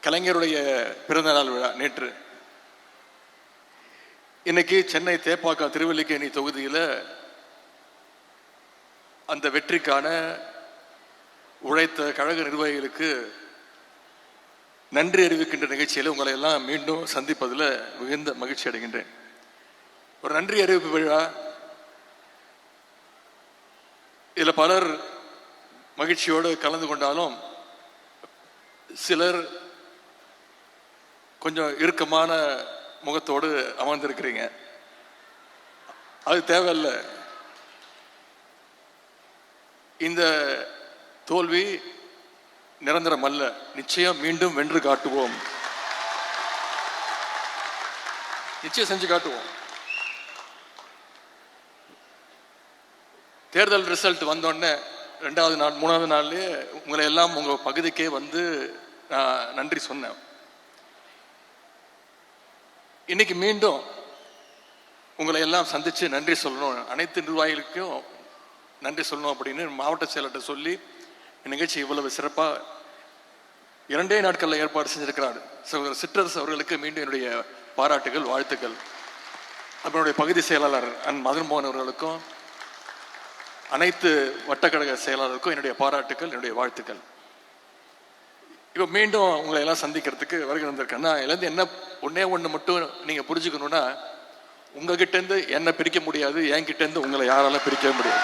கலைஞருடைய பிறந்தநாள் விழா நேற்று. இன்னைக்கு சென்னை தேப்பாக்கம் திருவல்லிக்கேணி தொகுதியில் அந்த வெற்றிக்கான உழைத்த கழக நிர்வாகிகளுக்கு நன்றி அறிவிக்கின்ற நிகழ்ச்சியில் உங்களை எல்லாம் மீண்டும் சந்திப்பதில் மிகுந்த மகிழ்ச்சி அடைகின்றேன். ஒரு நன்றி அறிவிப்பு விழா. இதில் பலர் மகிழ்ச்சியோடு கலந்து கொண்டாலும் சிலர் கொஞ்சம் இறுக்கமான முகத்தோடு அமர்ந்திருக்கிறீங்க. அது தேவையில்லை. இந்த தோல்வி நிரந்தரம் அல்ல. நிச்சயம் மீண்டும் வென்று காட்டுவோம். நிச்சயம் செஞ்சு காட்டுவோம். தேர்தல் ரிசல்ட் வந்தோடனே 2வது நாள் 3வது நாள்லயே உங்களை எல்லாம் உங்க பகுதிக்கே வந்து நான் நன்றி சொன்னேன். இன்னைக்கு மீண்டும் உங்களை எல்லாம் சந்திச்சு நன்றி சொல்லணும், அனைத்து நிர்வாகிகளுக்கும் நன்றி சொல்லணும் அப்படின்னு மாவட்ட செயலர்கிட்ட சொல்லி நிகழ்ச்சி இவ்வளவு சிறப்பா 2 நாட்கள்ல ஏற்பாடு செஞ்சிருக்கிறார். சிற்றரசு அவர்களுக்கு மீண்டும் என்னுடைய பாராட்டுகள், வாழ்த்துக்கள். அவருடைய பகுதி செயலாளர் மதன் மோகன் அவர்களுக்கும் அனைத்து வட்டக்கழக செயலாளருக்கும் என்னுடைய பாராட்டுக்கள், என்னுடைய வாழ்த்துக்கள். இப்போ மீண்டும் உங்களை எல்லாம் சந்திக்கிறதுக்கு வருகை வந்திருக்கேன்னா, இதுலேருந்து என்ன ஒன்று மட்டும் நீங்கள் புரிஞ்சுக்கணும்னா, உங்ககிட்ட இருந்து என்னை பிரிக்க முடியாது, என்கிட்ட இருந்து உங்களை யாராலும் பிரிக்கவே முடியாது.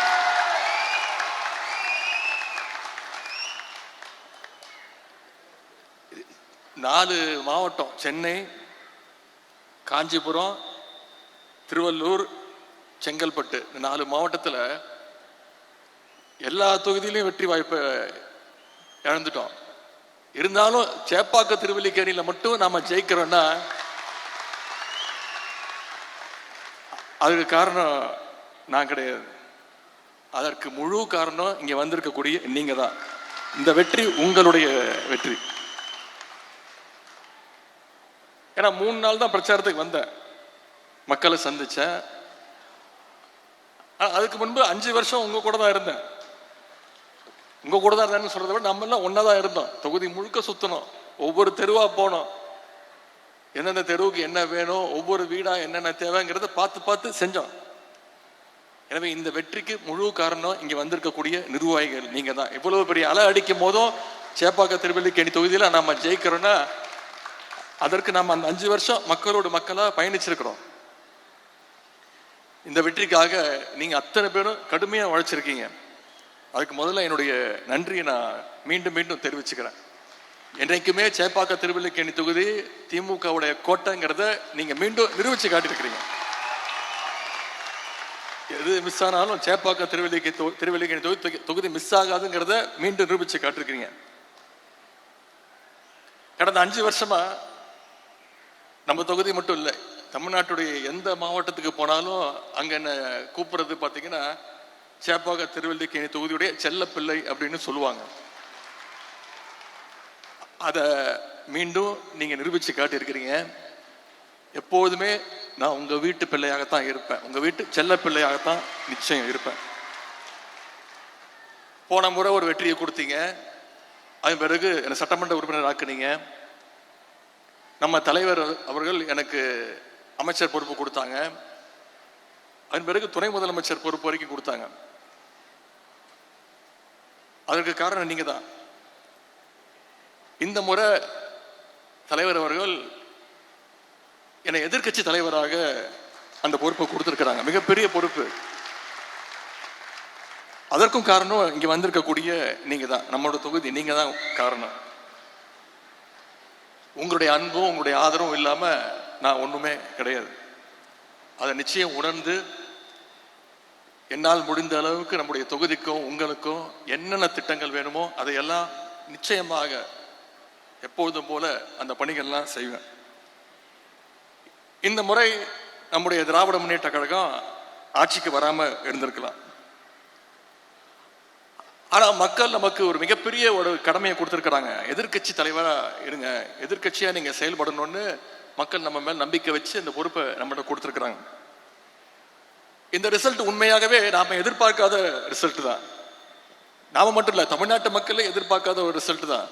நாலு மாவட்டம், சென்னை, காஞ்சிபுரம், திருவள்ளூர், செங்கல்பட்டு, 4 மாவட்டத்தில் எல்லா தொகுதியிலையும் வெற்றி வாய்ப்பை இழந்துட்டோம். இருந்தாலும் சேப்பாக்க திருவல்லிக்கேணியில மட்டும் நாம ஜெயிக்கிறோம்னா அதுக்கு காரணம் நான் கிடையாது. அதற்கு முழு காரணம் இங்க வந்திருக்கக்கூடிய நீங்க தான். இந்த வெற்றி உங்களுடைய வெற்றி. ஏன்னா 3 நாள் தான் பிரச்சாரத்துக்கு வந்தேன், மக்களை சந்திச்சேன். அதுக்கு முன்பு 5 வருஷம் உங்க கூட தான் இருந்தேன். உங்க கூட தான் இருந்தேன்னு சொல்றதை விட நம்ம எல்லாம் ஒன்னாதான் இருந்தோம். தொகுதி முழுக்க சுத்தணும், ஒவ்வொரு தெருவா போனோம், எந்தெந்த தெருவுக்கு என்ன வேணும், ஒவ்வொரு வீடா என்னென்ன தேவைங்கிறத பார்த்து பார்த்து செஞ்சோம். எனவே இந்த வெற்றிக்கு முழு காரணம் இங்க வந்திருக்கக்கூடிய நிர்வாகிகள் நீங்க தான். இவ்வளவு பெரிய அலை அடிக்கும் போதும் சேப்பாக்க திருவல்லிக்கேணி தொகுதியில நாம ஜெயிக்கிறோம்னா அதற்கு நாம அந்த 5 வருஷம் மக்களோடு மக்களா பயணிச்சிருக்கிறோம். இந்த வெற்றிக்காக நீங்க அத்தனை பேரும் கடுமையா உழைச்சிருக்கீங்க. அதுக்கு முதல்ல என்னுடைய நன்றியை நான் மீண்டும் மீண்டும் தெரிவிச்சுக்கிறேன். என்றைக்குமே சேப்பாக்க திருவல்லிக்கேணி தொகுதி திமுகவுடைய கோட்டைங்கிறத நீங்க மீண்டும் நிரூபிச்சு காட்டியிருக்கிறீங்க. எது மிஸ் ஆனாலும் சேப்பாக்க திருவல்லிக்கேணி தொகுதி மிஸ் ஆகாதுங்கிறத மீண்டும் நிரூபிச்சு காட்டிருக்கிறீங்க. கடந்த 5 வருஷமா நம்ம தொகுதி மட்டும் இல்லை, தமிழ்நாட்டுடைய எந்த மாவட்டத்துக்கு போனாலும் அங்க என்ன கூப்பிடுறது பார்த்தீங்கன்னா சேப்பாக்க திருவல்லிக்கேணி தொகுதியுடைய செல்லப்பிள்ளை அப்படின்னு சொல்லுவாங்க. அதை மீண்டும் நீங்க நிரூபிச்சு காட்டியிருக்கிறீங்க. எப்போதுமே நான் உங்க வீட்டு பிள்ளையாகத்தான் இருப்பேன், உங்க வீட்டு செல்ல பிள்ளையாகத்தான் நிச்சயம் இருப்பேன். போன முறை ஒரு வெற்றியை கொடுத்தீங்க, அதன் பிறகு என்னை சட்டமன்ற உறுப்பினர் ஆக்குனீங்க. நம்ம தலைவர் அவர்கள் எனக்கு அமைச்சர் பொறுப்பு கொடுத்தாங்க, அதன் பிறகு துணை முதலமைச்சர் பொறுப்பு வரைக்கும் கொடுத்தாங்க. அதற்கு காரணம் நீங்க தான். இந்த முறை தலைவர் அவர்கள் என்னை எதிர்கட்சி தலைவராக அந்த பொறுப்பை கொடுத்திருக்கிறாங்க, மிகப்பெரிய பொறுப்பு. அதற்கும் காரணம் இங்க வந்திருக்கக்கூடிய நீங்க தான். நம்மளோட தொகுதி நீங்க தான் காரணம். உங்களுடைய அன்பும் உங்களுடைய ஆதரவும் இல்லாம நான் ஒண்ணுமே கிடையாது. அதை நிச்சயம் உணர்ந்து என்னால் முடிந்த அளவுக்கு நம்முடைய தொகுதிக்கும் உங்களுக்கும் என்னென்ன திட்டங்கள் வேணுமோ அதையெல்லாம் நிச்சயமாக எப்பொழுதும் போல அந்த பணிகள்லாம் செய்வேன். இந்த முறை நம்முடைய திராவிட முன்னேற்ற கழகம் ஆட்சிக்கு வராம இருந்திருக்கலாம். ஆனா மக்கள் நமக்கு ஒரு மிகப்பெரிய ஒரு கடமையை கொடுத்திருக்கிறாங்க. எதிர்கட்சி தலைவரா இருங்க, எதிர்கட்சியா நீங்க செயல்படணும்னு மக்கள் நம்ம மேல் நம்பிக்கை வச்சு இந்த பொறுப்பை நம்மகிட்ட கொடுத்திருக்கிறாங்க. இந்த ரிசல்ட் உண்மையாகவே நாம எதிர்பார்க்காத ரிசல்ட் தான். நாம மட்டும் இல்ல, தமிழ்நாட்டு மக்களே எதிர்பார்க்காத ஒரு ரிசல்ட் தான்.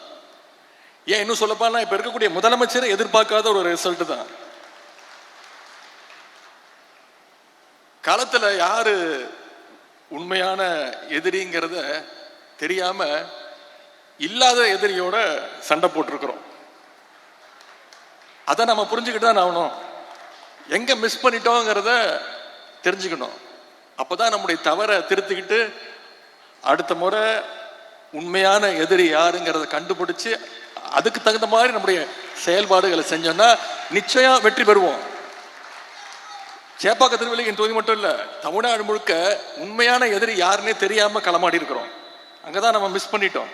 ஏன் இன்னும் சொல்லப்பானா இப்ப இருக்கக்கூடிய முதலமைச்சரை எதிர்பார்க்காத ஒரு ரிசல்ட் தான். களத்துல யாரு உண்மையான எதிரிங்கிறத தெரியாம இல்லாத எதிரியோட சண்டை போட்டிருக்கிறோம். அதை நம்ம புரிஞ்சுக்கிட்டு தான் ஆகணும். எங்க மிஸ் பண்ணிட்டோங்கிறத தெரிஞ்சுக்கணும். அப்பதான் நம்முடைய தவறை திருத்திக்கிட்டு அடுத்த முறை உண்மையான எதிரி யாருங்கிறத கண்டுபிடிச்சு அதுக்கு தகுந்த மாதிரி நம்முடைய செயல்பாடுகளை செஞ்சோம்னா நிச்சயம் வெற்றி பெறுவோம். சேப்பாக்க திருவள்ளிக்கேணி தொகுதி மட்டும் இல்ல, தமிழ்நாடு முழுக்க உண்மையான எதிரி யாருன்னே தெரியாம களமாடி இருக்கிறோம். அங்கதான் நம்ம மிஸ் பண்ணிட்டோம்.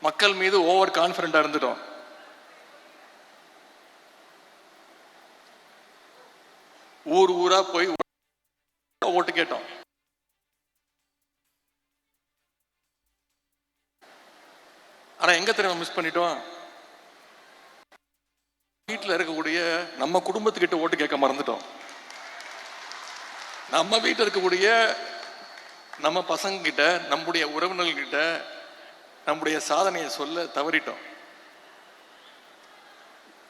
மக்கள் மீது ஓவர் கான்பிடண்டா இருந்துட்டோம். ஊர் ஊரா போய் ஓட்டு கேட்டோம். ஆனா எங்க தெரியுமா மிஸ் பண்ணிட்டோம்? வீட்டில் இருக்கக்கூடிய நம்ம குடும்பத்துக்கிட்ட ஓட்டு கேட்க மறந்துட்டோம். நம்ம வீட்டில் இருக்கக்கூடிய நம்ம பசங்க கிட்ட, நம்முடைய உறவினர்கிட்ட நம்முடைய சாதனையை சொல்ல தவறிட்டோம்.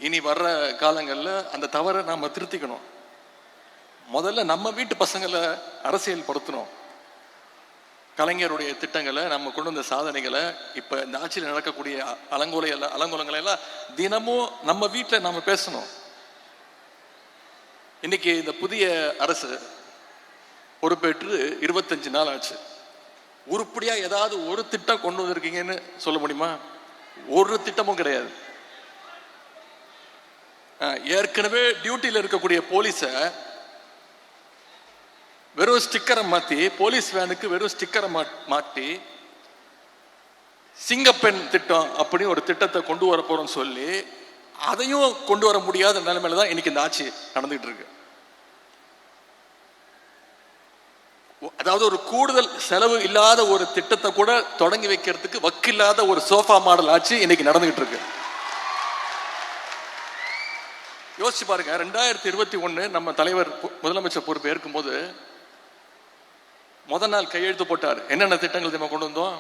இனி வர்ற காலங்களில் அந்த தவறை நாம திருத்திக்கணும். முதல்ல நம்ம வீட்டு பசங்களை அரசியல் படுத்தணும். கலைஞருடைய திட்டங்களை, நம்ம கொண்டு வந்த சாதனைகளை, இப்ப இந்த ஆட்சியில் நடக்கக்கூடிய அலங்கோலங்களை எல்லாம் தினமும் நம்ம வீட்டில் நாம பேசணும். இன்னைக்கு இந்த புதிய அரசு பொறுப்பேற்று 25 நாள் ஆச்சு. உருப்படியா ஏதாவது ஒரு திட்டம் கொண்டு வந்திருக்கீங்கன்னு சொல்ல முடியுமா? ஒரு திட்டமும் கிடையாது. ஏற்கனவே டியூட்டியில் இருக்கக்கூடிய போலீஸ வெறும் ஸ்டிக்கரை மாத்தி, போலீஸ் வேனுக்கு வெறும் ஸ்டிக்கரை மாட்டி சிங்கப்பெண் திட்டம் அப்படி ஒரு திட்டத்தை கொண்டு வர போறோம் சொல்லி அதையும் கொண்டு வர முடியாத நிலைமையில தான் இன்னைக்கு இந்த ஆட்சி நடந்துகிட்டு இருக்கு. அதாவது ஒரு கூடுதல் செலவு இல்லாத ஒரு திட்டத்தை கூட தொடங்கி வைக்கிறதுக்கு வக்கில்லாத ஒரு சோஃபா மாடல் ஆட்சி இன்னைக்கு நடந்துகிட்டு இருக்கு. யோசிச்சு பாருங்க, 2021 நம்ம தலைவர் முதலமைச்சர் பொறுப்பு ஏற்கும் போது முதல் நாள் கையெழுத்து போட்டார். என்னென்ன திட்டங்கள் நம்ம கொண்டு வந்தோம்?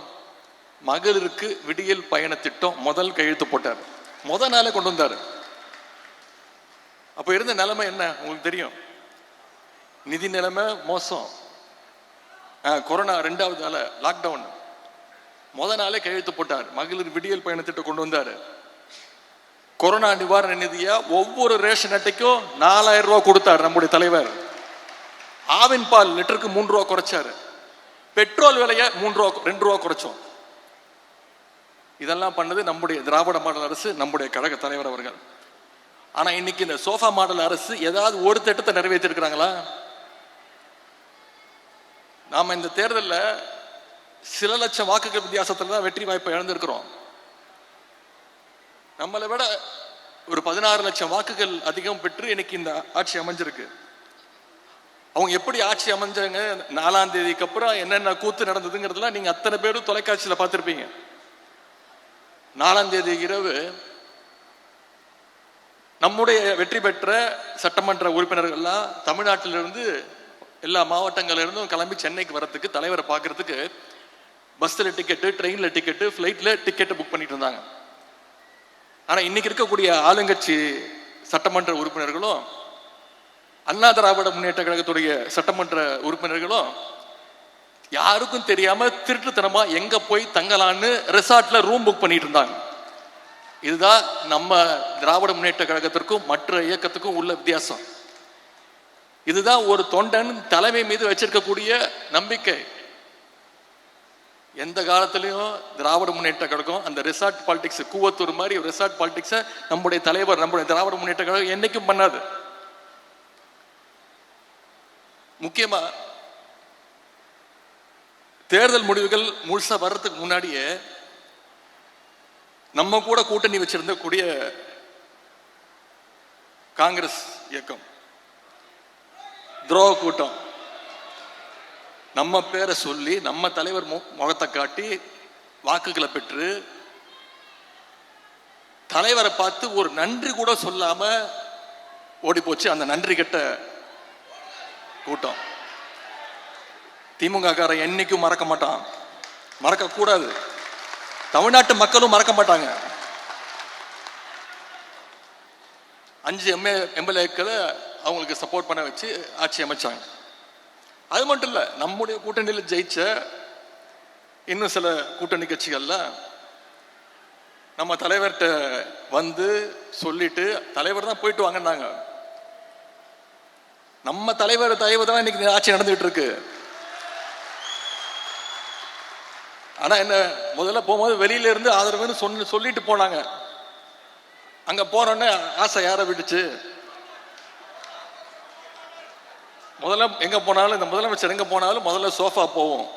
மகளிருக்கு விடியல் பயண திட்டம் முதல் கையெழுத்து போட்டார். முதல் நாளே கொண்டு வந்தார். அப்ப இருந்த நிலைமை என்ன உங்களுக்கு தெரியும். நிதி நிலைமை மோசம். கொரோனா 2வது நாள் லாக்டவுன். முதல் நாளே கையெழுத்து போட்டார். மகளிர் விடியல் பயண திட்டம் கொண்டு வந்தார். கொரோனா நிவாரண நிதியா ஒவ்வொரு ரேஷன் அட்டைக்கும் 4000 ரூபாய் கொடுத்தார் நம்முடைய தலைவர். ஆவின் பால் லிட்டருக்கு 3 ரூபா குறைச்சாரு. பெட்ரோல் விலைய 2 ரூபா குறைச்சோம். இதெல்லாம் பண்ணது நம்முடைய திராவிட மாடல் அரசு, நம்முடைய கழக தலைவர் அவர்கள். ஆனா இன்னைக்கு இந்த சோஃபா மாடல் அரசு ஏதாவது ஒரு திட்டத்தை நிறைவேற்றி இருக்கிறாங்களா? நாம இந்த தேர்தலில் சில லட்சம் வாக்குகள் வித்தியாசத்துல தான் வெற்றி வாய்ப்பை இழந்திருக்கிறோம். நம்மளை விட ஒரு 16 லட்சம் வாக்குகள் அதிகம் பெற்று இன்னைக்கு இந்த ஆட்சி அமைஞ்சிருக்கு. அவங்க எப்படி ஆட்சி அமைஞ்சாங்க, 4ஆம் தேதிக்கு அப்புறம் என்னென்ன கூத்து நடந்ததுங்கிறதுலாம் நீங்க அத்தனை பேரும் தொலைக்காட்சியில பார்த்திருப்பீங்க. 4ஆம் தேதி இரவு நம்முடைய வெற்றி பெற்ற சட்டமன்ற உறுப்பினர்கள்லாம் தமிழ்நாட்டிலிருந்து எல்லா மாவட்டங்கள்ல இருந்தும் கிளம்பி சென்னைக்கு வரத்துக்கு, தலைவரை பார்க்கறதுக்கு பஸ்ல டிக்கெட்டு, ட்ரெயின்ல டிக்கெட்டு, ஃபிளைட்ல டிக்கெட்டு புக் பண்ணிட்டு இருந்தாங்க. ஆனா இன்னைக்கு இருக்கக்கூடிய ஆளுங்கட்சி சட்டமன்ற உறுப்பினர்களும் அண்ணா திராவிட முன்னேற்ற கழகத்துடைய சட்டமன்ற உறுப்பினர்களும் யாருக்கும் தெரியாம திருட்டுத்தனமா எங்க போய் தங்கலான்னு ரெசார்ட்ல ரூம் புக் பண்ணிட்டு இருந்தாங்க. இதுதான் நம்ம திராவிட முன்னேற்ற கழகத்திற்கும் மற்ற இயக்கத்துக்கும் உள்ள வித்தியாசம். இதுதான் ஒரு தொண்டன் தலைமை மீது வச்சிருக்கக்கூடிய நம்பிக்கை. எந்த காலத்திலையும் திராவிட முன்னேற்ற கழகம் அந்த ரிசார்ட் பாலிடிக்ஸ், கூவத்தூர் மாதிரி ரிசார்ட் பாலிடிக்ஸை நம்முடைய தலைவர், நம்முடைய திராவிட முன்னேற்ற கழகம் என்னைக்கும் பண்ணாது. முக்கியமா தேர்தல் முடிவுகள் முழுசா வர்றதுக்கு முன்னாடியே நம்ம கூட கூட்டணி வச்சிருந்த கூடிய காங்கிரஸ் இயக்கம் துரோக கூட்டம் நம்ம பேரை சொல்லி நம்ம தலைவர் முகத்தை காட்டி வாக்குகளை பெற்று தலைவரை பார்த்து ஒரு நன்றி கூட சொல்லாம ஓடி போச்சு அந்த நன்றி கெட்ட கூட்டம். திமுக காரன் என்னைக்கும் மறக்க மாட்டான், மறக்க கூடாது. தமிழ்நாட்டு மக்களும் மறக்க மாட்டாங்க. 5 எம்எல்ஏக்களை அவங்களுக்கு சப்போர்ட் பண்ண வச்சு ஆட்சி அமைச்சாங்க. அது மட்டும் இல்லை, நம்முடைய கூட்டணியில் ஜெயிச்ச இன்னும் சில கூட்டணி கட்சிகள்ல நம்ம தலைவர்கிட்ட வந்து சொல்லிட்டு, தலைவர் தான் போயிட்டு வாங்கினாங்க. நம்ம தலைவர் தான் இன்னைக்கு ஆட்சி நடந்துகிட்டு இருக்கு. ஆனா என்ன, முதல்ல போகும்போது வெளியில இருந்து ஆதரவுன்னு சொல்லிட்டு போனாங்க. அங்க போனோடனே ஆசை யாரை விட்டுச்சு? முதல்ல எங்க போனாலும், இந்த முதலமைச்சர் எங்க போனாலும் முதல்ல சோஃபா போவோம்.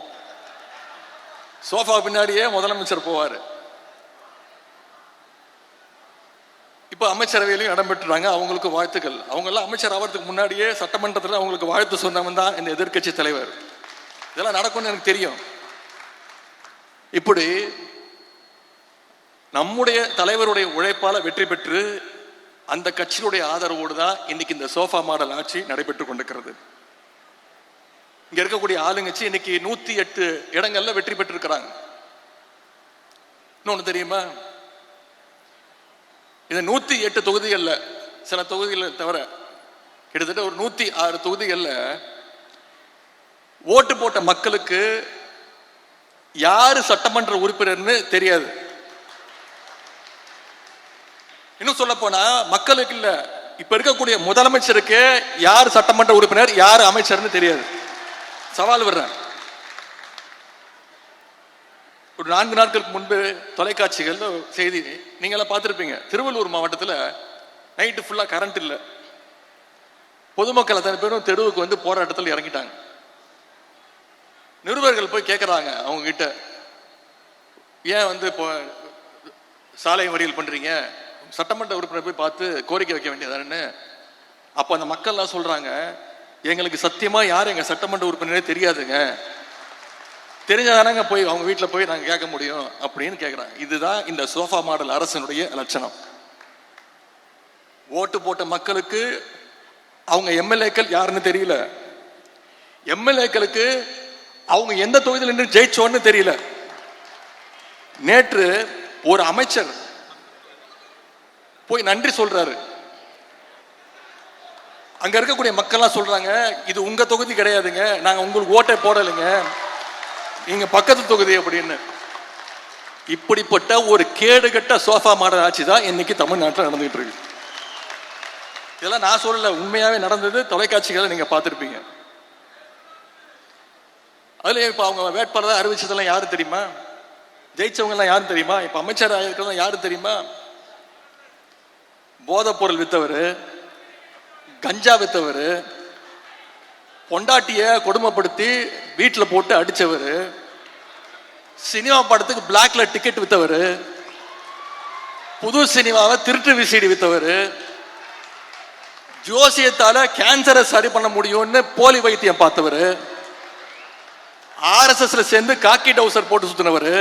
சோஃபா பின்னாடியே முதலமைச்சர் போவாரு. இப்ப அமைச்சரவையிலையும் இடம்பெற்றுறாங்க. அவங்களுக்கு வாழ்த்துக்கள். அவங்க எல்லாம் அமைச்சர் ஆகிறதுக்கு முன்னாடியே சட்டமன்றத்தில் அவங்களுக்கு வாழ்த்து சொன்னவன் தான் இந்த எதிர்கட்சி தலைவர். இதெல்லாம் நடக்கும்னு எனக்கு தெரியும். இப்படி நம்முடைய தலைவருடைய உழைப்பால வெற்றி பெற்று அந்த கட்சியுடைய ஆதரவோடு தான் இன்னைக்கு இந்த சோஃபா மாடல் ஆட்சி நடைபெற்றுக் கொண்டிருக்கிறது. இங்க இருக்கக்கூடிய ஆளுங்கட்சி இன்னைக்கு 108 இடங்கள்ல வெற்றி பெற்றிருக்கிறாங்க. இன்னொன்னு தெரியுமா, இந்த 108 தொகுதிகள்ல சில தொகுதிகளை தவிர கிட்டத்தட்ட ஒரு 106 தொகுதிகள்ல ஓட்டு போட்ட மக்களுக்கு யாரு சட்டமன்ற உறுப்பினர்னு தெரியாது. இன்னும் சொல்ல போனா மக்களுக்கு இல்ல, இப்ப இருக்கக்கூடிய முதலமைச்சருக்கு யார் சட்டமன்ற உறுப்பினர் யார் அமைச்சர்னு தெரியாது. சவால் விடுறேன். ஒரு 4 நாட்களுக்கு முன்பு தொலைக்காட்சிகள் செய்தி நீங்க எல்லாம் பார்த்திருப்பீங்க. திருவள்ளூர் மாவட்டத்தில் நைட்டு ஃபுல்லா கரண்ட் இல்லை. பொதுமக்கள் அத்தனை பேரும் தெருவுக்கு வந்து போராட்டத்தில் இறங்கிட்டாங்க. நிருபர்கள் போய் கேட்கறாங்க அவங்க கிட்ட, ஏன் வந்து இப்போ சாலை மறியல் பண்றீங்க, சட்டமன்ற உறுப்பினர் போய் பார்த்து கோரிக்கை வைக்க வேண்டியதானு. அப்ப அந்த மக்கள்லாம் சொல்றாங்க, எங்களுக்கு சத்தியமா யார் எங்க சட்டமன்ற உறுப்பினரே தெரியாதுங்க, தெரிஞ்சதானங்க போய் அவங்க வீட்டில் போய் நாங்கள் கேட்க முடியும் அப்படின்னு கேட்குறாங்க. இதுதான் இந்த சோஃபா மாடல் அரசனுடைய லட்சணம். ஓட்டு போட்ட மக்களுக்கு அவங்க எம்எல்ஏக்கள் யாருன்னு தெரியல, எம்எல்ஏக்களுக்கு அவங்க எந்த தொகுதியில் நின்று ஜெயிச்சோன்னு தெரியல. நேற்று ஒரு அமைச்சர் போய் நன்றி சொல்றாரு. அங்க இருக்கக்கூடிய மக்கள்லாம் சொல்றாங்க, இது உங்க தொகுதி கிடையாதுங்க, நாங்க உங்களுக்கு ஓட்டை போடலைங்க, நீங்க பக்கத்து தொகுதி அப்படின்னு. இப்படிப்பட்ட ஒரு கேடுகட்ட சோஃபா மாடல் ஆட்சி தான் இன்னைக்கு தமிழ்நாட்டில் நடந்துகிட்டு இருக்கு. இதெல்லாம் நான் சொல்லல, உண்மையாவே நடந்தது. தொலைக்காட்சிகளை நீங்க பார்த்திருப்பீங்க. அதுல இப்ப அவங்க வேட்பாளர் அறிவிச்சதெல்லாம் யாரு தெரியுமா? ஜெயிச்சவங்க எல்லாம் யாரு தெரியுமா? இப்ப அமைச்சர் இருக்கிறதா யாரு தெரியுமா? போதைப் பொருள் வித்தவர், கஞ்சா வித்தவர், பொண்டாட்டிய கொடுமைப்படுத்தி வீட்டுல போட்டு அடிச்சவர், சினிமா படத்துக்கு பிளாக்ல டிக்கெட் வித்தவர், புது சினிமாவை திருட்டு விசிடி வித்தவர், ஜோசியத்தால கேன்சரை சரி பண்ண முடியும்னு போலி வைத்தியம் பார்த்தவர், RSSல சேர்ந்து காக்கி டவுசர் போட்டு சுத்தினவர்,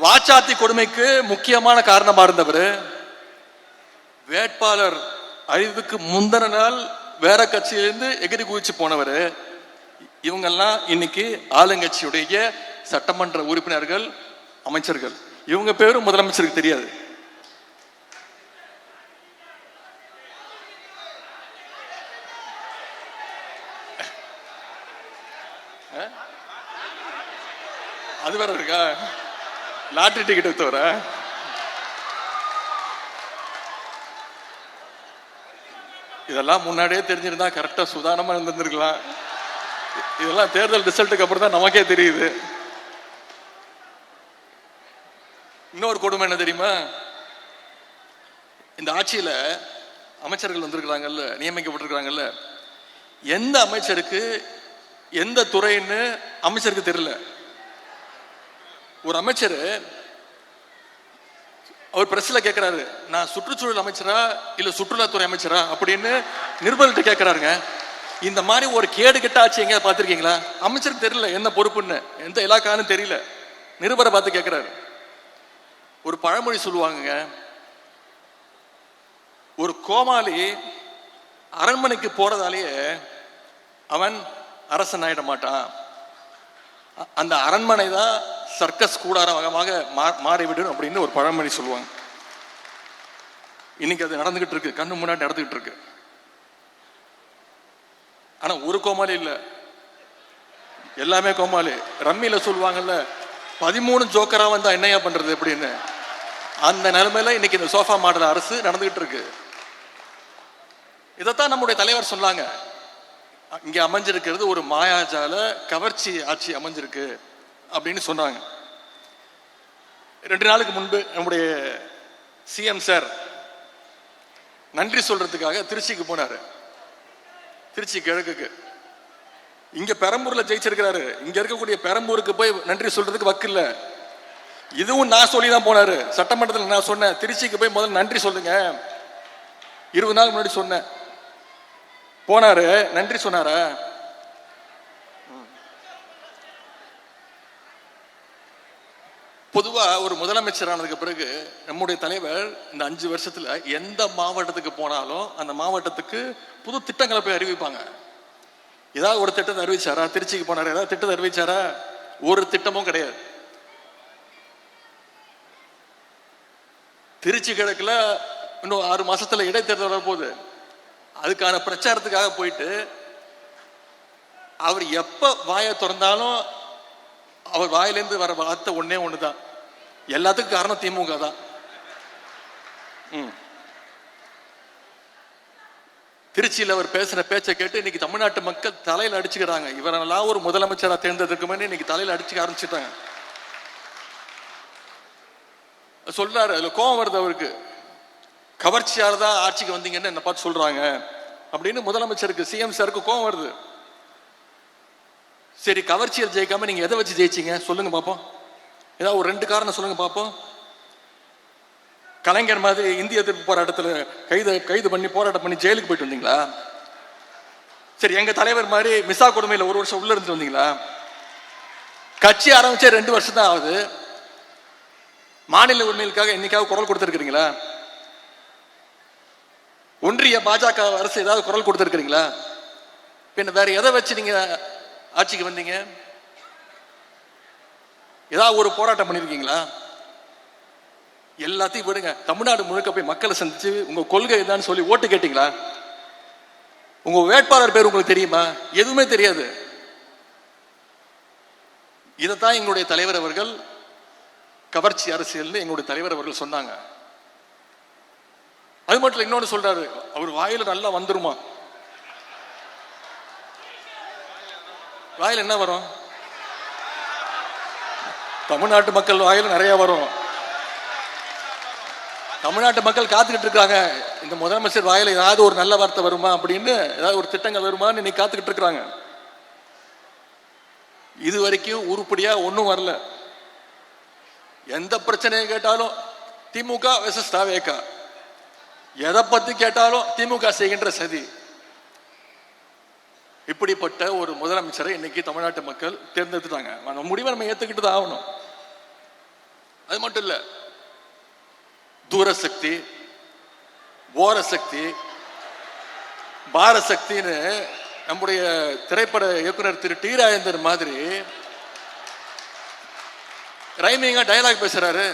வாச்சாத்தி கொடுமைக்கு முக்கியமான காரணமா இருந்தவர், வேட்பாளர் அறிவுக்கு முந்தின நாள் வேற கட்சியிலிருந்து எகிரி குதிச்சு போனவர். இவங்கெல்லாம் இன்னைக்கு ஆளுங்கட்சியுடைய சட்டமன்ற உறுப்பினர்கள், அமைச்சர்கள். இவங்க பேரும் முதலமைச்சருக்கு தெரியாது. அது வேற இருக்கா? லாட்டரி டிக்கெட் வித்தவர இதெல்லாம் முன்னாடியே தெரிஞ்சிருந்தா கரெக்டா சுதாரணமா இருந்திருக்கலாம். இதெல்லாம் தேர்தல் ரிசல்ட்டுக்கு அப்புறம் தான் நமக்கே தெரியுது. இன்னொரு கொடுமை என்ன தெரியுமா? இந்த ஆட்சியில அமைச்சர்கள் வந்திருக்கிறாங்கல்ல, நியமிக்கப்பட்டிருக்கிறாங்கல்ல, எந்த அமைச்சருக்கு எந்த துறைன்னு அமைச்சருக்கு தெரியல. ஒரு அமைச்சர் அவர் பிரஸ்ல கேட்கிறாரு, நான் சுற்றுச்சூழல் அமைச்சரா இல்ல சுற்றுலாத்துறை அமைச்சரா அப்படின்னு நிருபர்கிட்ட கேட்கிறாருங்க. இந்த மாதிரி ஒரு கேடு கெட்ட ஆட்சி எங்க பார்த்திருக்கீங்களா? அமைச்சருக்கு தெரியல என்ன பொறுப்புன்னு, எந்த இலாக்கான்னு தெரியல. நிருபரை பார்த்து கேட்கிறாரு. ஒரு பழமொழி சொல்லுவாங்க, ஒரு கோமாளி அரண்மனைக்கு போறதாலேயே அவன் அரசன் ஆயிட மாட்டான், அந்த அரண்மனை தான் சர்க்கஸ் கூடாரமாக மாறிவிடும் அப்படின்னு ஒரு பழமொழி சொல்லுவாங்க. இன்னைக்கு அது நடந்துகிட்டு இருக்கு, கண்ணு முன்னாடி நடந்துகிட்டு இருக்கு. ஆனா ஒரு கோமாளி இல்ல, எல்லாமே கோமாளி. ரம்மியில சொல்லுவாங்கல்ல, 13 ஜோக்கரா வந்தா என்னையா பண்றது அப்படின்னு, அந்த நிலைமையில இன்னைக்கு இந்த சோஃபா மாடல் அரசு நடந்துகிட்டு இருக்கு. இதைத்தான் நம்முடைய தலைவர் சொன்னாங்க, இங்க அமைஞ்சிருக்கிறது ஒரு மாயாஜால கவர்ச்சி ஆட்சி அமைஞ்சிருக்கு அப்படின்னு சொன்னாங்க. 2 நாளுக்கு முன்பு நம்முடைய சிஎம் சார் நன்றி சொல்றதுக்காக திருச்சிக்கு போனாரு. திருச்சி கிழக்குக்கு. இங்க பெரம்பூர்ல ஜெயிச்சிருக்கிறாரு, இங்க இருக்கக்கூடிய பெரம்பூருக்கு போய் நன்றி சொல்றதுக்கு வக்கில்ல. இதுவும் நான் சொல்லி தான் போனாரு சட்டமன்றத்தில். நான் சொன்னேன், திருச்சிக்கு போய் முதல்ல நன்றி சொல்லுங்க, 20 நாள் முன்னாடி சொன்னேன். போனாரு, நன்றி சொன்னாரா? பொதுவா ஒரு முதலமைச்சர் ஆனதுக்கு பிறகு நம்முடைய தலைவர் இந்த 5 வருஷத்துல எந்த மாவட்டத்துக்கு போனாலும் அந்த மாவட்டத்துக்கு புது திட்டங்களை போய் அறிவிப்பாங்க. ஏதாவது ஒரு திட்டத்தை அறிவிச்சாரா? திருச்சிக்கு போனாரு, ஏதாவது திட்டத்தை அறிவிச்சாரா? ஒரு திட்டமும் கிடையாது. திருச்சி கிழக்குல இன்னும் 6 மாசத்துல இடைத்தேர்தல் வரப்போகுது. அதுக்கான பிரச்சாரத்துக்காக போயிட்டு அவர் எப்ப வாயை திறந்தாலும் அவர் வாயிலிருந்து வர வார்த்தை ஒன்னே ஒண்ணுதான், எல்லாத்துக்கும் காரணம் திமுக தான். திருச்சியில் அவர் பேசுற பேச்சை கேட்டு இன்னைக்கு தமிழ்நாட்டு மக்கள் தலையில அடிச்சுக்கிறாங்க. இவரெல்லாம் ஒரு முதலமைச்சரா தேர்ந்தெடுக்குமே இன்னைக்கு தலையில அடிச்சுக்க ஆரம்பிச்சுட்டாங்க. சொல்றாரு, அதுல கோபம் வருது அவருக்கு. கவர்ச்சியால தான் ஆட்சிக்கு வந்தீங்கன்னு என்ன பார்த்து சொல்றாங்க அப்படின்னு முதலமைச்சருக்கு, சிஎம் சாருக்கு கோபம் வருது. சரி, கவர்ச்சியில் ஜெயிக்காம நீங்க எதை வச்சு ஜெயிச்சீங்க சொல்லுங்க பாப்போம். ஏதாவது ஒரு 2 காரணம் சொல்லுங்க பாப்போம். கலைஞர் மாதிரி இந்திய எதிர்ப்பு போராட்டத்தில் கைது பண்ணி போராட்டம் பண்ணி ஜெயிலுக்கு போயிட்டு வந்தீங்களா? சரி, எங்க தலைவர் மாதிரி மிசா கொடுமையில 1 வருஷம் உள்ள இருந்து வந்தீங்களா? கட்சி ஆரம்பிச்சே 2 வருஷம் தான் ஆகுது. மாநில உரிமைகளுக்காக என்னைக்காவது குரல் கொடுத்திருக்கிறீங்களா? ஒன்றிய பாஜக அரசு ஏதாவது குரல் கொடுத்திருக்கிறீங்களா? பின்ன வேற எதை வச்சு நீங்க ஆட்சிக்கு வந்தீங்க? ஏதாவது ஒரு போராட்டம் பண்ணிருக்கீங்களா? எல்லாத்தையும் விடுங்க, தமிழ்நாடு முழுக்க போய் மக்களை சந்திச்சு உங்க கொள்கை என்னன்னு சொல்லி ஓட்டு கேட்டீங்களா? உங்க வேட்பாளர் பேர் உங்களுக்கு தெரியுமா? எதுவுமே தெரியாது. இதைத்தான் எங்களுடைய தலைவர் அவர்கள் கவர்ச்சி அரசியல் எங்களுடைய தலைவர் அவர்கள் சொன்னாங்க. அது மட்டும் இன்னொன்னு சொல்றாரு, அவர் வாயில நல்லா வந்துருமா? வாயில என்ன வரும்? தமிழ்நாட்டு மக்கள் வாயில நிறைய வரும். தமிழ்நாட்டு மக்கள் காத்துக்கிட்டு இருக்காங்க, இந்த முதலமைச்சர் வாயில ஏதாவது ஒரு நல்ல வார்த்தை வருமா அப்படின்னு, ஏதாவது ஒரு திட்டங்கள் வருமான்னு இன்னைக்கு காத்துக்கிட்டு இருக்கிறாங்க. இது வரைக்கும் உருப்படியா ஒன்னும் வரல. எந்த பிரச்சனையை கேட்டாலும் திமுக வெர்சஸ் தாவேகா, எதை பத்தி கேட்டாலும் திமுக செய்கின்ற சதி. இப்படிப்பட்ட ஒரு முதலமைச்சரை இன்னைக்கு தமிழ்நாட்டு மக்கள் தேர்ந்தெடுத்துட்டாங்க. அந்த முடிவை நம்ம ஏத்துக்கிட்டு தான் ஆகணும். அது மட்டும் இல்ல, தூரசக்தி, ஓரசக்தி, பாரசக்தின்னு நம்முடைய திரைப்பட இயக்குனர் திரு டி ராஜேந்தர் மாதிரி ரைமிங்கா டயலாக் பேசுறாரு.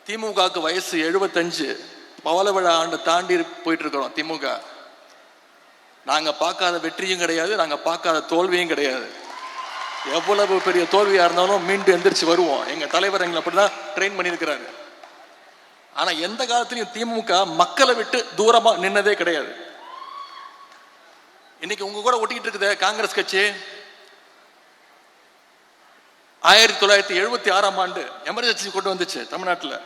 திமுகவுக்கு வயசு 75, பவள விழா ஆண்டு தாண்டி போயிட்டு இருக்கிறோம். திமுக நாங்க பார்க்காத வெற்றியும் கிடையாது, நாங்க பார்க்காத தோல்வியும் கிடையாது. எவ்வளவு பெரிய தோல்வியா இருந்தாலும் மீண்டும் எந்திரிச்சு வருவோம். எங்க தலைவர் எங்களை அப்படிதான் ட்ரெயின் பண்ணியிருக்கிறாரு. ஆனா எந்த காலத்திலையும் திமுக மக்களை விட்டு தூரமா நின்னதே கிடையாது. இன்னைக்கு உங்க கூட ஒட்டிக்கிட்டு இருக்குது காங்கிரஸ் கட்சி. 1976ஆம் ஆண்டு எமர்ஜென்சி கொண்டு வந்துச்சு தமிழ்நாட்டில்.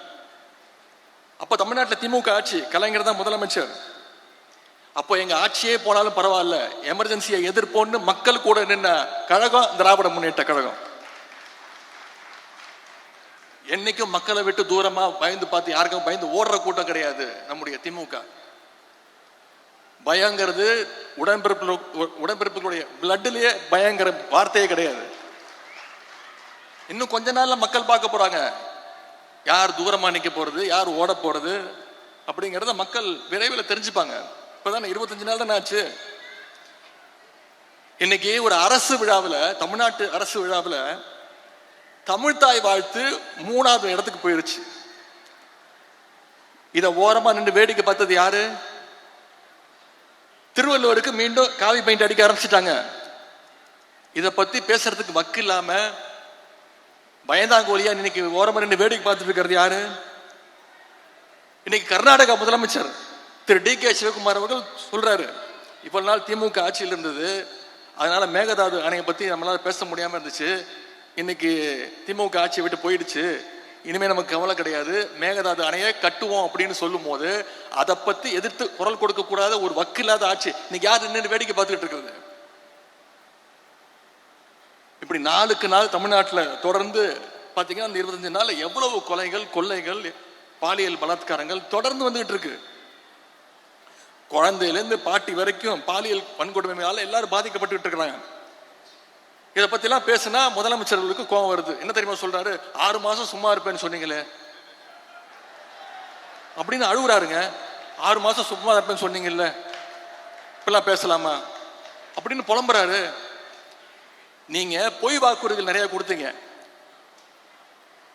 அப்ப தமிழ்நாட்டில் திமுக ஆட்சி, கலைஞர் தான் முதலமைச்சர். அப்போ எங்க ஆட்சியே போனாலும் பரவாயில்ல, எமர்ஜென்சியை எதிர்ப்போன்னு மக்கள் கூட நின்ன கழகம் திராவிட முன்னேற்ற கழகம். என்னைக்கும் மக்களை விட்டு தூரமா பயந்து பார்த்து யாருக்கும் பயந்து ஓடுற கூட்டம் கிடையாது நம்முடைய திமுக. பயங்கிறது உடன்பிறப்புகளுடைய பிளட்லயே பயங்கர வார்த்தையே கிடையாது. இன்னும் கொஞ்ச நாள்ல மக்கள் பார்க்க போறாங்க, யார் தூரமா நிக்க போறது, யார் ஓட போறது அப்படிங்கறத மக்கள் விரைவில் தெரிஞ்சுப்பாங்க. இப்பதான் 25 நாள் தான் ஆச்சு. இன்னைக்கு ஒரு அரசு விழாவில், தமிழ்நாட்டு அரசு விழாவில் தமிழ்தாய் வாழ்த்து 3வது இடத்துக்கு போயிருச்சு. இதை ஓரமா நின்று வேடிக்கை பார்த்தது யாரு? திருவள்ளுவருக்கு மீண்டும் காவி பெயிண்ட் அடிக்க ஆரம்பிச்சுட்டாங்க. இதை பத்தி பேசுறதுக்கு வக்கு இல்லாம பயந்தாங்கோலியா இன்னைக்கு ஓரமா நின்று வேடிக்கை பார்த்துட்டு இருக்கிறது யாரு? இன்னைக்கு கர்நாடகா முதலமைச்சர் திரு டி.கே. சிவகுமார் அவர்கள் சொல்றாரு, இவ்வளவு நாள் திமுக ஆட்சியில் இருந்தது, அதனால மேகதாது அணையை பத்தி நம்மளால பேச முடியாம இருந்துச்சு, இன்னைக்கு திமுக ஆட்சியை விட்டு போயிடுச்சு, இனிமே நமக்கு கவலை கிடையாது, மேகதாது அணையை கட்டுவோம் அப்படின்னு சொல்லும் போது அதை பத்தி எதிர்த்து குரல் கொடுக்க கூடாத ஒரு வக்கு இல்லாத ஆட்சி இன்னைக்கு யார் நின்று வேடிக்கை பார்த்துக்கிட்டு இருக்கிறது? இப்படி நாளுக்கு நாள் தமிழ்நாட்டில் தொடர்ந்து பாத்தீங்கன்னா அந்த 25 நாள் எவ்வளவு கொலைகள், கொள்ளைகள், பாலியல் பலாத்காரங்கள் தொடர்ந்து வந்துகிட்டு இருக்கு. குழந்தையிலேருந்து பாட்டி வரைக்கும் பாலியல் வன்கொடுமையால எல்லாரும் பாதிக்கப்பட்டு இருக்கிறாங்க. இதை பத்தி எல்லாம் பேசினா முதலமைச்சர்களுக்கு கோபம் வருது. என்ன தெரியுமா சொல்றாரு? 6 மாசம் சும்மா இருப்பேன்னு சொன்னீங்களே அப்படின்னு அழுகுறாருங்க. 6 மாசம் சும்மா இருப்பேன்னு சொன்னீங்கல்ல, இப்பெல்லாம் பேசலாமா அப்படின்னு புலம்புறாரு. நீங்க பொய் வாக்குறுதிகள் நிறைய கொடுத்தீங்க,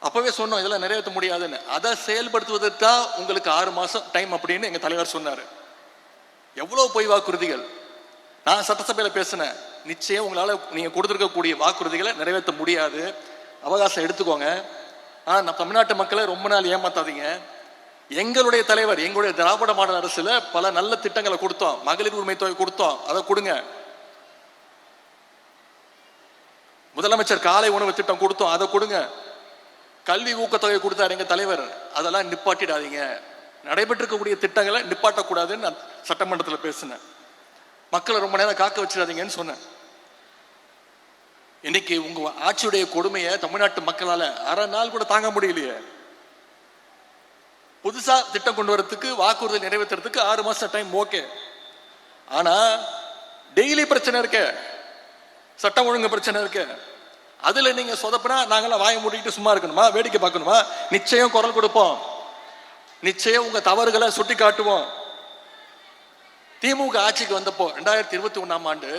அப்பவே சொன்னோம் இதெல்லாம் நிறைவேற்ற முடியாதுன்னு. அதை செயல்படுத்துவதற்கு தான் உங்களுக்கு 6 மாசம் டைம் அப்படின்னு எங்க தலைவர் சொன்னாரு. எவ்வளவு பொய் வாக்குறுதிகள்! நான் சட்டசபையில பேசினேன், நிச்சயம் உங்களால நீங்க கொடுத்திருக்கக்கூடிய வாக்குறுதிகளை நிறைவேற்ற முடியாது, அவகாசம் எடுத்துக்கோங்க. ஆனா தமிழ்நாட்டு மக்களை ரொம்ப நாள் ஏமாத்தாதீங்க. எங்களுடைய தலைவர், எங்களுடைய திராவிட மாடல் அரசுல பல நல்ல திட்டங்களை கொடுத்தோம், மகளிர் உரிமை தொகை கொடுத்தோம், அதை கொடுங்க. முதலமைச்சர் காலை உணவு திட்டம் கொடுத்தோம், அதை கொடுங்க. கல்வி ஊக்கத்தொகை கொடுத்தாரு எங்க தலைவர், அதெல்லாம் நிப்பாட்டிடாதீங்க. நடைபெற்றிருக்கக்கூடிய திட்டங்களை நிப்பாட்டக்கூடாதுன்னு நான் சட்டமன்றத்தில் பேசினேன். மக்களை ரொம்ப நேரம் காக்க வச்சிடாதீங்கன்னு சொன்னேன். இன்னைக்கு உங்க ஆட்சியுடைய கொடுமையை தமிழ்நாட்டு மக்களால அரை நாள் கூட தாங்க முடியலையே. புதுசா திட்டம் கொண்டு வரதுக்கு, வாக்குறுதி நிறைவேற்றுறதுக்கு 6 மாசம் டைம் ஓகே. ஆனா டெய்லி பிரச்சனை இருக்க, சட்டம் ஒழுங்கு பிரச்சனை இருக்கு, அதுல நீங்க சொதப்பினா நாங்களாம் வாயை மூடிட்டு சும்மா இருக்கணுமா, வேடிக்கை பார்க்கணுமா? நிச்சயம் குரல் கொடுப்போம், நிச்சயம் உங்க தவறுகளை சுட்டி காட்டுவோம். திமுக ஆட்சிக்கு வந்தப்போ 2021ஆம் ஆண்டு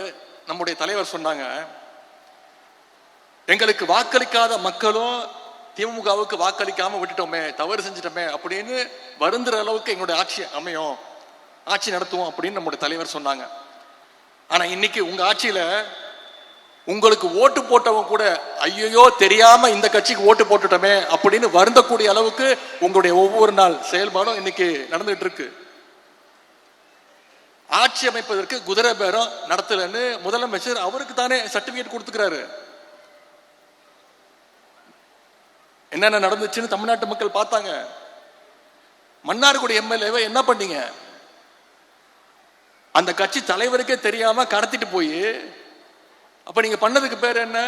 நம்முடைய தலைவர் சொன்னாங்க, எங்களுக்கு வாக்களிக்காத மக்களும் திமுகவுக்கு வாக்களிக்காம விட்டுட்டோமே, தவறு செஞ்சிட்டோமே அப்படின்னு வருந்துற அளவுக்கு எங்களுடைய ஆட்சி அமையும், ஆட்சி நடத்துவோம் அப்படின்னு நம்முடைய தலைவர் சொன்னாங்க. ஆனா இன்னைக்கு உங்க ஆட்சியில உங்களுக்கு ஓட்டு போட்டவங்க கூட ஐயோ தெரியாம இந்த கட்சிக்கு ஓட்டு போட்டுட்டோமே அப்படின்னு வருந்தக்கூடிய அளவுக்கு உங்களுடைய ஒவ்வொரு நாள் செயல்பாடும் இன்னைக்கு நடந்துட்டு இருக்கு. ஆட்சி அமைப்பதற்கு குதிரை பேரம் நடத்தலன்னு முதலமைச்சர் அவருக்கு தானே சர்டிபிகேட் கொடுத்துக்கிறாரு. என்னென்ன நடந்துச்சுன்னு தமிழ்நாட்டு மக்கள் பார்த்தாங்க. மன்னார்குடி எம்எல்ஏவை என்ன பண்ணீங்க? அந்த கட்சி தலைவருக்கே தெரியாம கடத்திட்டு போய், அப்ப நீங்க பண்ணதுக்கு பேர் என்ன?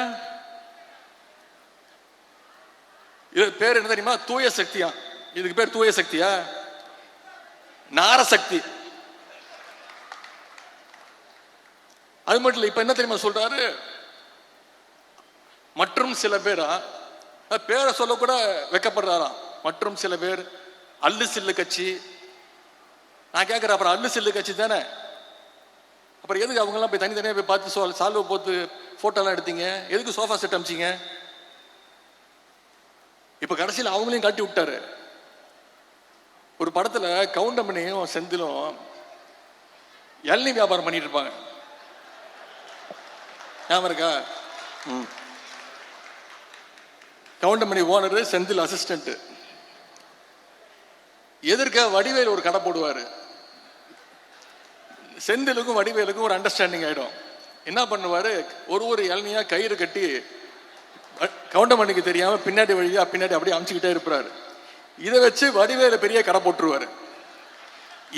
இது பேர் என்ன தெரியுமா? தூய சக்தியா. இதுக்கு பேர் தூய சக்தியா? நாரசக்தி. அது மட்டும் இல்ல, இப்ப என்ன தெரியுமா சொல்றாரு? மற்றும் சில பேரா, பேரை சொல்ல கூட வெக்கப்படுறாராம். மற்றும் சில பேர் அல்லு சில்லு கட்சி. நான் கேட்கிறேன், அப்புறம் அல்லு சில்லு கட்சி தானே, அப்புறம் எதுக்கு அவங்க எல்லாம் போய் தனித்தனியா போய் பார்த்து சால்வை போட்டு போட்டோ எல்லாம் எடுத்தீங்க? எதுக்கு சோஃபா செட் அமிச்சிங்க? இப்ப கடைசியில் அவங்களையும் காட்டி விட்டாரு. ஒரு படத்துல கவுண்டமணியும் செந்திலும் இளநீ வியாபாரம் பண்ணிட்டு இருப்பாங்க, ஞாபகம் இருக்கா? Goundamani owner, Senthil assistant. எதிர்க்க வடிவேல் ஒரு கடை போடுவாரு. செந்திலுக்கும் வடிவேலுக்கும் ஒரு அண்டர்ஸ்டாண்டிங் ஆயிடும். என்ன பண்ணுவாரு, ஒரு இளநியா கயிறு கட்டி கவுண்டமணிக்கு தெரியாம பின்னாடி வழியா பின்னாடி அப்படியே அமிச்சுக்கிட்டே இருப்பாரு. இதை வச்சு வடிவேல பெரிய கடை போட்டுருவாரு.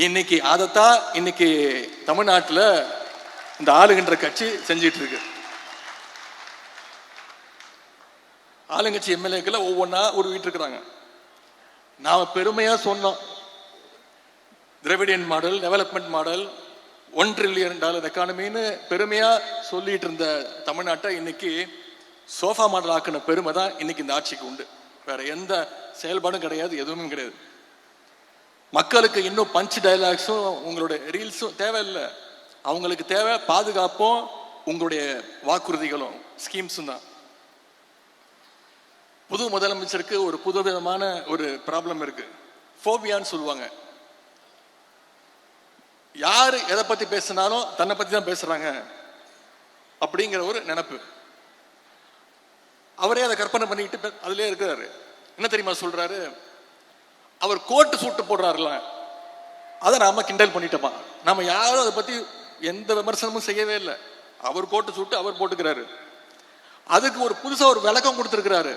இன்னைக்கு அதைத்தான் இன்னைக்கு தமிழ்நாட்டில் இந்த ஆளுகின்ற கட்சி செஞ்சிட்டு இருக்கு. ஆளுங்கட்சி எம்எல்ஏக்களை ஒவ்வொன்றா உருவிட்டு இருக்கிறாங்க. நாம பெருமையா சொன்னோம், Dravidian model, development model, $1 trillion எக்கானமின்னு பெருமையா சொல்லிட்டு இருந்த தமிழ்நாட்டை இன்னைக்கு சோஃபா மாடல் ஆக்கின பெருமை தான் இன்னைக்கு இந்த ஆட்சிக்கு உண்டு. வேற எந்த செயல்பாடும் கிடையாது, எதுவுமே கிடையாது. மக்களுக்கு இன்னும் பஞ்ச் டயலாக்ஸும் உங்களுடைய ரீல்ஸும் தேவையில்லை. அவங்களுக்கு தேவை பாதுகாப்பும் உங்களுடைய வாக்குறுதிகளும் ஸ்கீம்ஸும் தான். புது முதலமைச்சருக்கு ஒரு புதுவிதமான ஒரு ப்ராப்ளம் இருக்கு. ஃபோபியான்னு சொல்லுவாங்க. யாரு எதை பத்தி பேசினாலும் தன்னை பத்தி தான் பேசுறாங்க அப்படிங்கிற ஒரு நினைப்பு. அவரே அதை கற்பனை பண்ணிக்கிட்டு அதுலயே இருக்கிறாரு. என்ன தெரியுமா சொல்றாரு? அவர் கோட்டு சூட்டு போடுறாருல, அதை நாம கிண்டல் பண்ணிட்டோமா? நாம யாரும் அதை பத்தி எந்த விமர்சனமும் செய்யவே இல்லை. அவர் கோட்டு சூட்டு அவர் போட்டுக்கிறாரு. அதுக்கு ஒரு புதுசா ஒரு விளக்கம் கொடுத்திருக்கிறாரு.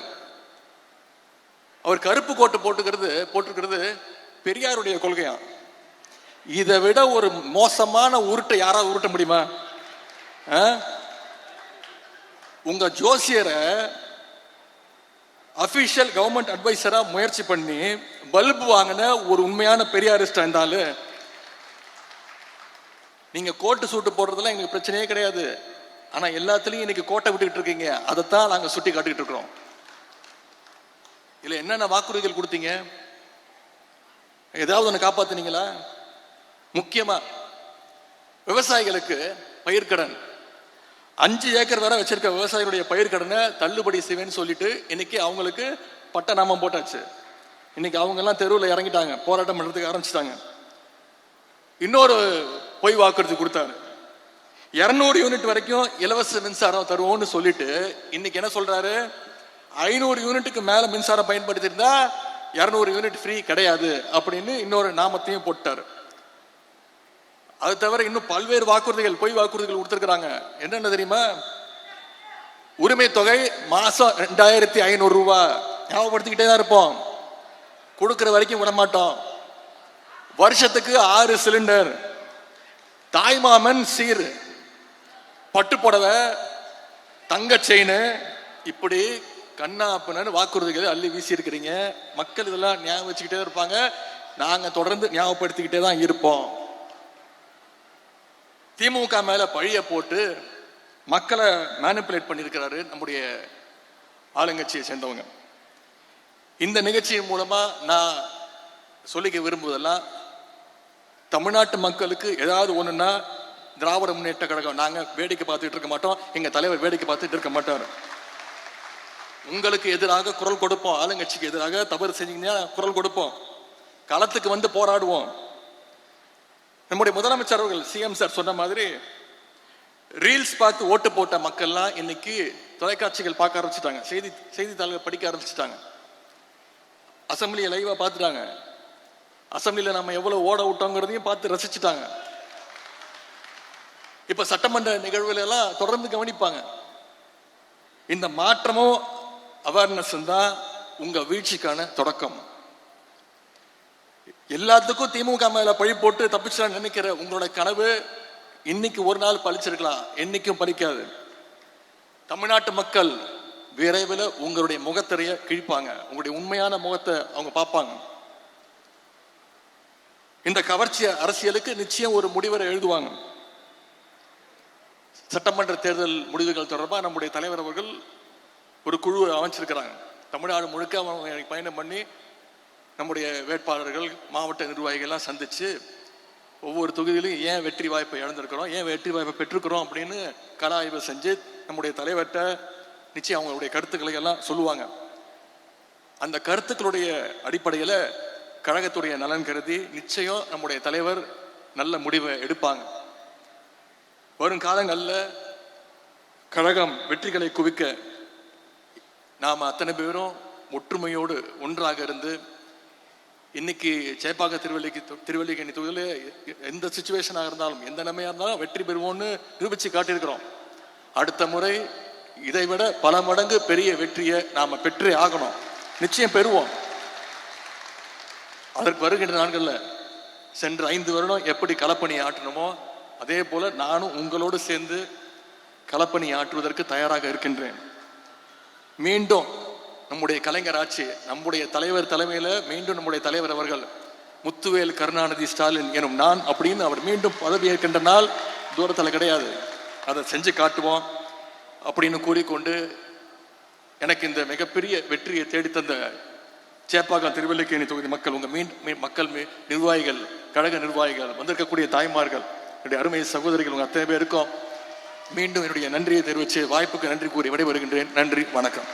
அவர் கருப்பு கோட்டு போட்டுக்கிறது பெரியாருடைய கொள்கையா. இதை விட ஒரு மோசமான உருட்டை யாராவது உருட்ட முடியுமா? உங்க ஜோசியரை அபிஷியல் கவர்மெண்ட் அட்வைசரா முயற்சி பண்ணி பல்பு வாங்கின ஒரு உண்மையான பெரியாரிஸ்ட் இருந்தாலும், நீங்க கோட்டு சூட்டு போடுறதுல எங்களுக்கு பிரச்சனையே கிடையாது. ஆனா எல்லாத்துலயும் இன்னைக்கு கோட்டை விட்டுக்கிட்டு இருக்கீங்க. அதைத்தான் நாங்க சுட்டி காட்டிட்டு இருக்கிறோம். இல்ல என்னென்ன வாக்குறுதிகள் கொடுத்தீங்க? ஏதாவது ஒண்ணு காப்பாத்துனீங்களா? முக்கியமா விவசாயிகளுக்கு பயிர்க்கடன் 5 ஏக்கர் வரை வச்சிருக்க விவசாயிகளுடைய பயிர்க்கடனை தள்ளுபடி செய்வேன்னு சொல்லிட்டு இன்னைக்கு அவங்களுக்கு பட்டநாமம் போட்டாச்சு. இன்னைக்கு அவங்க எல்லாம் தெருவில் இறங்கிட்டாங்க, போராட்டம் பண்றதுக்கு ஆரம்பிச்சிட்டாங்க. இன்னொரு பொய் வாக்குறுதி கொடுத்தாரு. 200 யூனிட் வரைக்கும் இலவச மின்சாரம் தருவோம்னு சொல்லிட்டு இன்னைக்கு என்ன சொல்றாரு? 500 யூனிட்டுக்கு மேல மின்சாரம் பயன்படுத்தி இருந்தா 200 யூனிட் ஃப்ரீ கிடையாது அப்படின்னு இன்னொரு நாமத்தையும் போட்டாரு. அது தவிர இன்னும் பல்வேறு வாக்குறுதிகள், பொய் வாக்குறுதிகள் கொடுத்திருக்கிறாங்க. என்னென்ன தெரியுமா? உரிமை தொகை மாசம் 2500 ரூபாய். ஞாபகப்படுத்திக்கிட்டே தான் இருப்போம். கொடுக்கிற வரைக்கும் விட மாட்டோம். வருஷத்துக்கு 6 சிலிண்டர், தாய்மாமன் சீர், பட்டு புடவை, தங்க செயின், இப்படி கண்ணாப்பன்னு வாக்குறுதிகளை அள்ளி வீசி இருக்கிறீங்க. மக்கள் இதெல்லாம் ஞாபகம் வச்சுக்கிட்டே இருப்பாங்க. நாங்க தொடர்ந்து ஞாபகப்படுத்திக்கிட்டே தான் இருப்போம். திமுக மேல பழிய போட்டு மக்களை மேனிபுலேட் பண்ணியிருக்கிறாரு நம்முடைய ஆளுங்கட்சியை சேர்ந்தவங்க. இந்த நிகழ்ச்சியின் மூலமா நான் சொல்லிக்க விரும்புவதெல்லாம், தமிழ்நாட்டு மக்களுக்கு ஏதாவது ஒண்ணுன்னா திராவிட முன்னேற்ற கழகம் நாங்க வேடிக்கை பார்த்துட்டு இருக்க மாட்டோம். எங்க தலைவர் வேடிக்கை பார்த்துட்டு இருக்க மாட்டார். உங்களுக்கு எதிராக குரல் கொடுப்போம். ஆளுங்கட்சிக்கு எதிராக தவறு செஞ்சீங்கன்னா குரல் கொடுப்போம். களத்துக்கு வந்து போராடுவோம். நம்முடைய முதலமைச்சர் அவர்கள் சிஎம் சார் சொன்ன மாதிரி ரீல்ஸ் பார்த்து ஓட்டு போட்ட மக்கள்லாம் இன்னைக்கு தொலைக்காட்சிகள் பார்க்க ஆரம்பிச்சுட்டாங்க, செய்தித்தாள்கள் படிக்க ஆரம்பிச்சுட்டாங்க, அசம்பிளியை லைவா பார்த்துட்டாங்க, அசம்பிளியில நம்ம எவ்வளவு ஓட விட்டோங்கிறதையும் பார்த்து ரசிச்சுட்டாங்க. இப்ப சட்டமன்ற நிகழ்வுல எல்லாம் தொடர்ந்து கவனிப்பாங்க. இந்த மாற்றமும் அவேர்னஸ் தான் உங்க வீழ்ச்சிக்கான தொடக்கம். எல்லாத்துக்கும் திமுக மேல பழி போட்டு தப்பிச்சு நினைக்கிற உங்களோட கனவு இன்னைக்கு ஒரு நாள் பழிச்சிருக்கலாம், என்னைக்கும் பழிக்காது. தமிழ்நாட்டு மக்கள் விரைவில் உங்களுடைய முகத்திரைய கிழிப்பாங்க. உங்களுடைய உண்மையான முகத்தை அவங்க பார்ப்பாங்க. இந்த கவர்ச்சி அரசியலுக்கு நிச்சயம் ஒரு முடிவரை எழுதுவாங்க. சட்டமன்ற தேர்தல் முடிவுகள் தொடர்பாக நம்முடைய தலைவர் அவர்கள் ஒரு குழு அமைச்சிருக்கிறாங்க. தமிழ்நாடு முழுக்க அவங்க பயணம் பண்ணி நம்முடைய வேட்பாளர்கள், மாவட்ட நிர்வாகிகள்லாம் சந்திச்சு ஒவ்வொரு தொகுதியிலும் ஏன் வெற்றி வாய்ப்பை இழந்திருக்கிறோம், ஏன் வெற்றி வாய்ப்பை பெற்றிருக்கிறோம் அப்படின்னு கள ஆய்வு செஞ்சு நம்முடைய தலைவர்கிட்ட நிச்சயம் அவங்களுடைய கருத்துக்களை எல்லாம் சொல்லுவாங்க. அந்த கருத்துக்களுடைய அடிப்படையில் கழகத்துடைய நலன் கருதி நிச்சயம் நம்முடைய தலைவர் நல்ல முடிவை எடுப்பாங்க. வரும் காலங்களில் கழகம் வெற்றிகளை குவிக்க நாம் அத்தனை பேரும் ஒற்றுமையோடு ஒன்றாக இருந்து, இன்னைக்கு சேப்பாக்க திருவல்லிக்கேணி தொகுதியில எந்த சிச்சுவேஷனாக இருந்தாலும், எந்த நிலைமையா இருந்தாலும் வெற்றி பெறுவோம்னு நிரூபிச்சு காட்டியிருக்கிறோம். அடுத்த முறை இதைவிட பல மடங்கு பெரிய வெற்றியை நாம பெற்றே ஆகணும். நிச்சயம் பெறுவோம். அதற்கு வருகின்ற நாட்கள்ல சென்ற 5 வருடம் எப்படி களப்பணி ஆற்றணுமோ அதே போல நானும் உங்களோடு சேர்ந்து களப்பணி ஆற்றுவதற்கு தயாராக இருக்கின்றேன். மீண்டும் நம்முடைய கலைஞர் ஆட்சி, நம்முடைய தலைவர் தலைமையில மீண்டும் நம்முடைய தலைவர் அவர்கள் முத்துவேல் கருணாநிதி ஸ்டாலின் எனும் நான் அப்படின்னு அவர் மீண்டும் பதவியேற்கின்ற நாள் தூரத்தில் கிடையாது. அதை செஞ்சு காட்டுவோம் அப்படின்னு கூறிக்கொண்டு, எனக்கு இந்த மிகப்பெரிய வெற்றியை தேடித்தந்த சேப்பாக்கம் திருவல்லிக்கேணி தொகுதி மக்கள், உங்க மக்கள் நிர்வாகிகள், கழக நிர்வாகிகள், வந்திருக்கக்கூடிய தாய்மார்கள், என்னுடைய அருமை சகோதரிகள், உங்க அத்தனை பேருக்கும் மீண்டும் என்னுடைய நன்றியை தெரிவித்து வாய்ப்புக்கு நன்றி கூறி விடைபெறுகின்றேன். நன்றி, வணக்கம்.